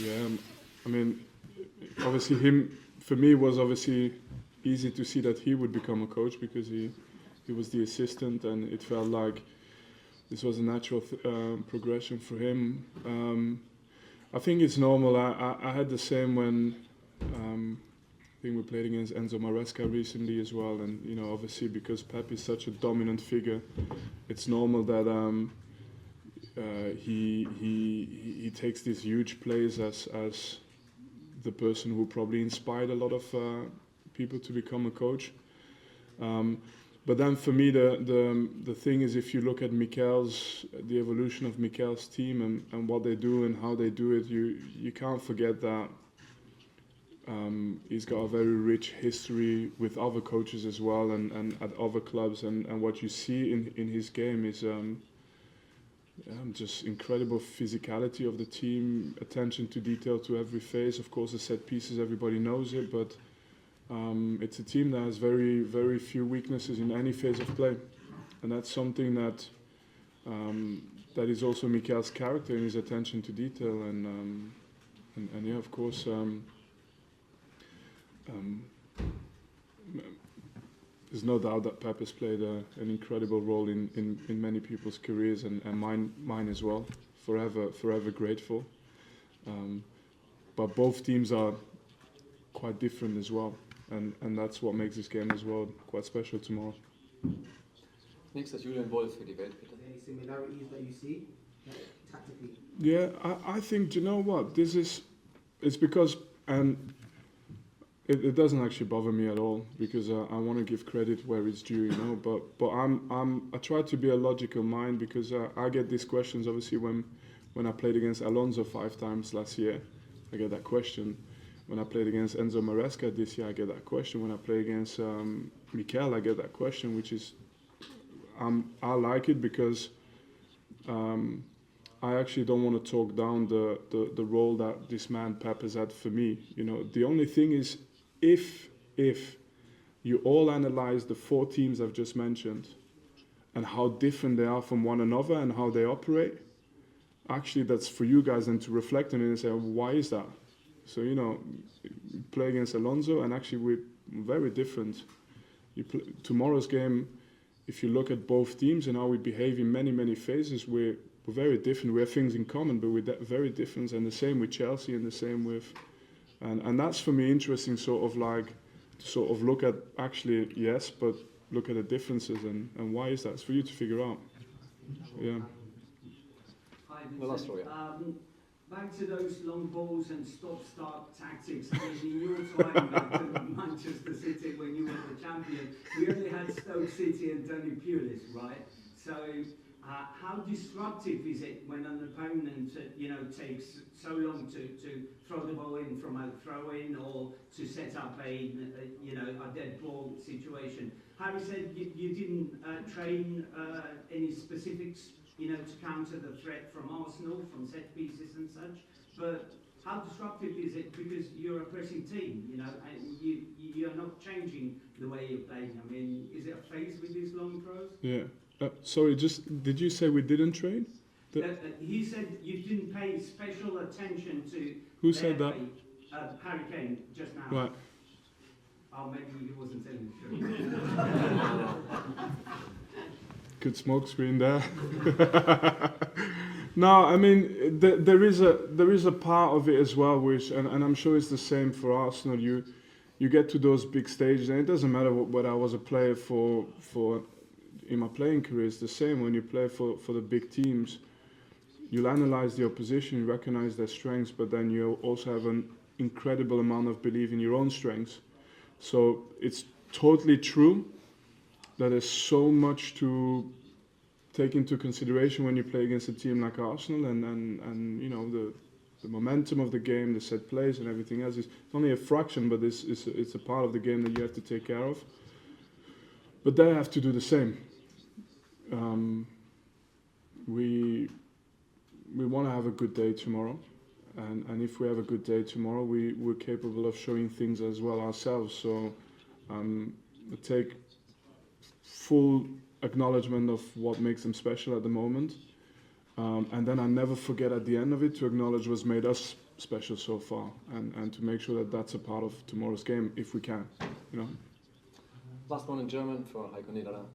Yeah, I mean, obviously him for me was obviously easy to see that he would become a coach because he was the assistant, and it felt like this was a natural progression for him. I think it's normal. I had the same when I think we played against Enzo Maresca recently as well, and obviously because Pep is such a dominant figure, it's normal that he takes these huge plays as the person who probably inspired a lot of people to become a coach. But then for me, the thing is, if you look at the evolution of Mikel's team and what they do and how they do it, you can't forget that he's got a very rich history with other coaches as well and at other clubs. And what you see in his game is just incredible physicality of the team, attention to detail to every phase. Of course, the set pieces, everybody knows it, but it's a team that has very, very few weaknesses in any phase of play, and that's something that is also Mikel's character and his attention to detail. And yeah, of course, there's no doubt that Pep has played an incredible role in many people's careers and mine as well. Forever grateful. But both teams are quite different as well. And that's what makes this game as well quite special tomorrow. Nächstes Julian Wolf für die Welt, bitte. Any similarities that you see tactically? Yeah, I think, you know what, it's because, and it doesn't actually bother me at all, because I want to give credit where it's due, but I try to be a logical mind, because I get these questions, obviously, when I played against Alonso 5 times last year, I get that question. When I played against Enzo Maresca this year, I get that question. When I play against Mikel, I get that question, which is, I like it because I actually don't want to talk down the role that this man Pep has had for me. The only thing is, if you all analyze the 4 teams I've just mentioned and how different they are from one another and how they operate, actually that's for you guys then to reflect on it and say, why is that? So, play against Alonso, and actually we're very different. Tomorrow's game, if you look at both teams and how we behave in many, many phases, we're very different. We have things in common, but we're very different. And the same with Chelsea, and the same with... And that's for me interesting, sort of look at, actually, yes, but look at the differences and why is that? It's for you to figure out. Yeah. Hi, The last row, Vincent. Back to those long balls and stop-start tactics. I mean, in your time back to Manchester City when you were the champion, we only had Stoke City and Tony Pulis, right? So how disruptive is it when an opponent, takes so long to throw the ball in from a throw-in or to set up a dead ball situation? Harry said you didn't train any specifics, to counter the threat from Arsenal, from set pieces and such. But how disruptive is it? Because you're a pressing team, and you're not changing the way you're playing. I mean, is it a phase with these long throws? Yeah. Sorry, did you say we didn't train? He said you didn't pay special attention to... Who said that? Harry Kane, just now. Right. Oh, maybe he wasn't telling the truth. Good smoke screen there. No, I mean there is a part of it as well, which and I'm sure it's the same for Arsenal. You get to those big stages, and it doesn't matter what I was a player for in my playing career. It's the same when you play for the big teams. You'll analyze the opposition, you recognize their strengths, but then you also have an incredible amount of belief in your own strengths. So it's totally true that there's so much to take into consideration when you play against a team like Arsenal, and the momentum of the game, the set plays and everything else is only a fraction, but it's a part of the game that you have to take care of. But they have to do the same. We want to have a good day tomorrow, and if we have a good day tomorrow, we're capable of showing things as well ourselves. So take full acknowledgement of what makes them special at the moment, And then I never forget at the end of it to acknowledge what's made us special so far, and to make sure that that's a part of tomorrow's game if we can, you know. Last one in German for Heiko Niederer.